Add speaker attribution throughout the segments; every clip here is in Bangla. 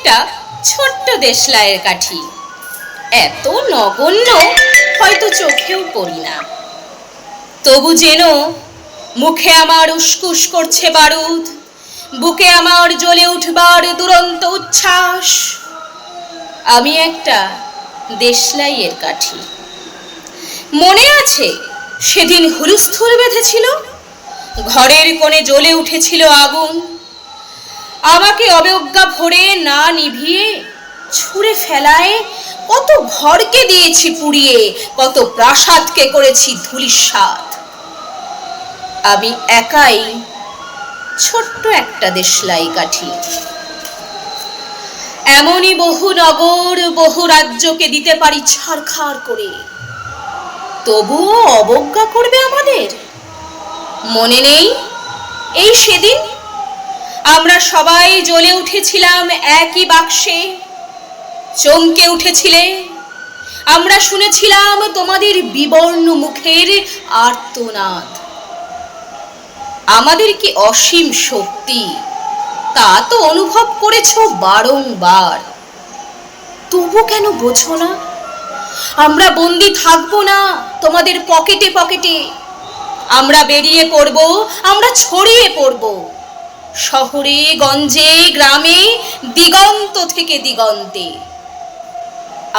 Speaker 1: একটা ছোট্ট দেশলাইয়ের কাঠি, এত নগণ্য হয়তো চোখেও পড়ি না। তবু যেন মুখে আমার উসকুস করছে বারুদ, বুকে আমার জ্বলে উঠবার দুরন্ত উচ্ছ্বাস। আমি একটা দেশলাইয়ের কাঠি। মনে আছে সেদিন হুলস্থুল বেঁধেছিল, ঘরের কোণে জ্বলে উঠেছিল আগুন। আমাকে অবজ্ঞা ভরে না নিভিয়ে ছুঁড়ে ফেলায় কত ঘরকে দিয়েছি পুড়িয়ে, কত প্রাসাদকে করেছি ধূলিসাৎ। আমি একাই ছোট্ট একটা দেশলাই কাঠি। এমনই বহু নগর, বহু রাজ্যকে দিতে পারি ছারখার করে, তবুও অবজ্ঞা করবে আমাদের। মনে নেই এই সেদিন আমরা সবাই জ্বলে উঠেছিলাম একই বাক্সে, চমকে উঠেছিলে। আমরা শুনেছিলাম তোমাদের বিবর্ণ মুখের আর্তনাদ। আমাদের কি অসীম শক্তি তা তো অনুভব করেছো বারংবার, তবু কেন বোঝো না? আমরা বন্দি থাকবো না তোমাদের পকেটে পকেটে। আমরা বেরিয়ে পড়ব, আমরা ছড়িয়ে পড়ব শহরে গঞ্জে গ্রামে, দিগন্ত থেকে দিগন্তে।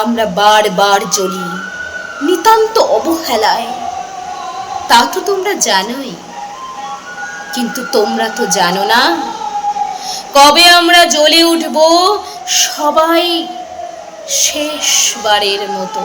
Speaker 1: আমরা বারবার জ্বলি নিতান্ত অবহেলায়, তা তো তোমরা জানোই। কিন্তু তোমরা তো জানো না কবে আমরা জ্বলে উঠব সবাই শেষবারের মতো।